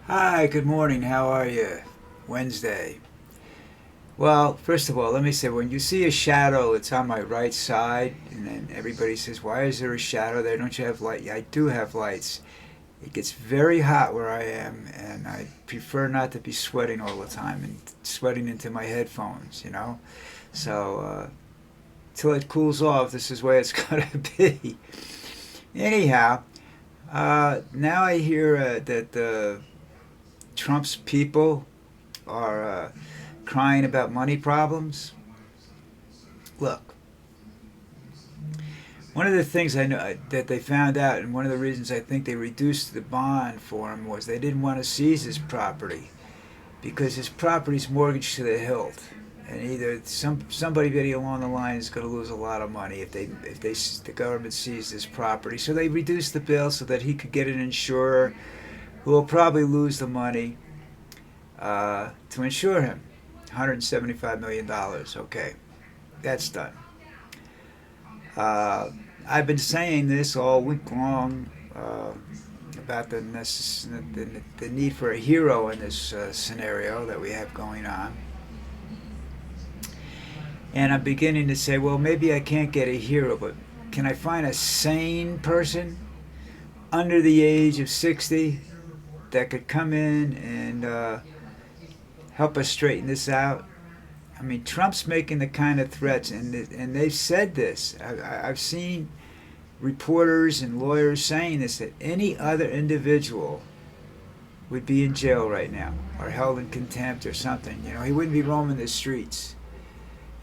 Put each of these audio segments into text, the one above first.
Hi, good morning. How are you? Wednesday. Well, first of all, let me say when you see a shadow, it's on my right side, and then everybody says, "Why is there a shadow there? Don't you have light?" Yeah, I do have lights. It gets very hot where I am, and I prefer not to be sweating all the time and sweating into my headphones, So, till it cools off, this is where it's going to be. Anyhow, now I hear that Trump's people are crying about money problems. Look, one of the things I know that they found out, and one of the reasons I think they reduced the bond for him was they didn't want to seize his property because his property's mortgaged to the hilt, and either somebody getting along the line is going to lose a lot of money if the government seized his property. So they reduced the bill so that he could get an insurer who will probably lose the money to insure him. $175 million. Okay, that's done. Uh, I've been saying this all week long about the need for a hero in this scenario that we have going on. And I'm beginning to say, well, maybe I can't get a hero, but can I find a sane person under the age of 60 that could come in and help us straighten this out? I mean, Trump's making the kind of threats, and they've said this. I've seen reporters and lawyers saying this, that any other individual would be in jail right now or held in contempt or something. He wouldn't be roaming the streets.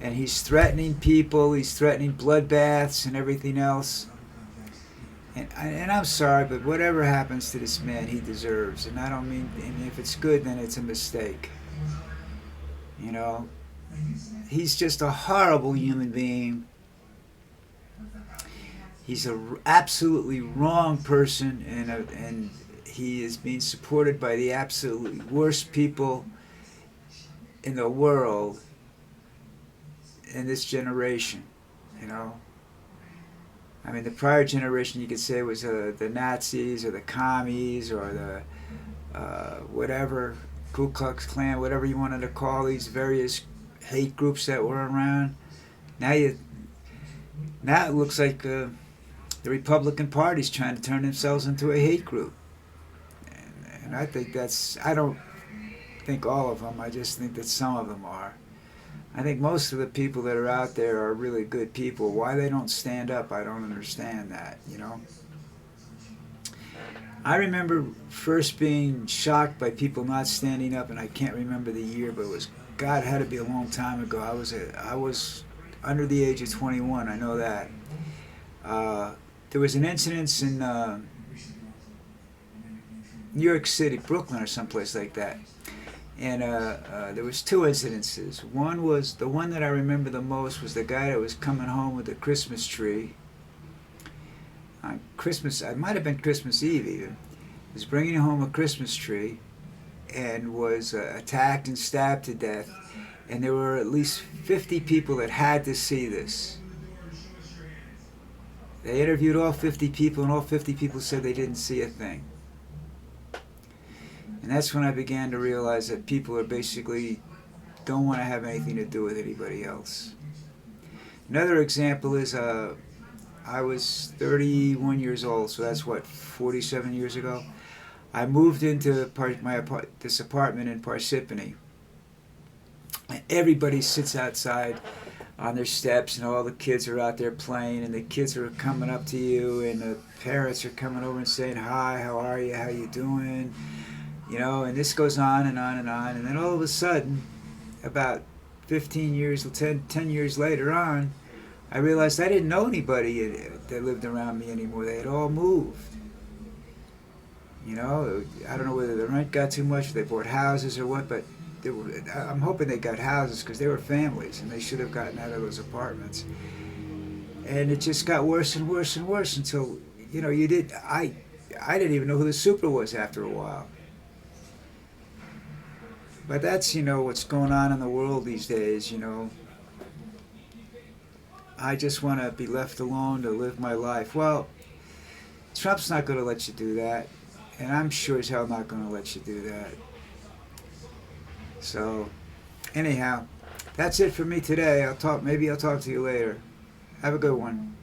And he's threatening people, he's threatening bloodbaths and everything else. And I'm sorry, but whatever happens to this man, he deserves. And I don't mean, and if it's good, then it's a mistake. You know, he's just a horrible human being. He's a absolutely wrong person, and he is being supported by the absolutely worst people in the world in this generation. You know, I mean, the prior generation you could say was the Nazis or the commies or the whatever, Ku Klux Klan, whatever you wanted to call these various hate groups that were around. Now you now it looks like the Republican Party's trying to turn themselves into a hate group, and I think I don't think all of them. I just think that some of them are. I think most of the people that are out there are really good people. Why they don't stand up, I don't understand that. I remember first being shocked by people not standing up, and I can't remember the year, but it was God, it had to be a long time ago. I was under the age of 21. I know that. There was an incident in New York City, Brooklyn, or someplace like that, and there was two incidences. One was the one that I remember the most was the guy that was coming home with the Christmas tree on Christmas. It might have been Christmas Eve even. He was bringing home a Christmas tree and was attacked and stabbed to death. And there were at least 50 people that had to see this. They interviewed all 50 people, and all 50 people said they didn't see a thing. And that's when I began to realize that people are basically don't want to have anything to do with anybody else. Another example is I was 31 years old, so that's what, 47 years ago. I moved into this apartment in Parsippany. And everybody sits outside on their steps, and all the kids are out there playing, and the kids are coming up to you, and the parents are coming over and saying, "Hi, how are you? How you doing?" And this goes on and on and on. And then all of a sudden, about 15 years, 10 years later on, I realized I didn't know anybody that lived around me anymore. They had all moved. I don't know whether the rent got too much, they bought houses or what, but I'm hoping they got houses because they were families and they should have gotten out of those apartments. And it just got worse and worse and worse until, I didn't even know who the super was after a while. But that's, what's going on in the world these days. I just want to be left alone to live my life. Well, Trump's not going to let you do that. And I'm sure as hell not going to let you do that. So, anyhow, that's it for me today. Maybe I'll talk to you later. Have a good one.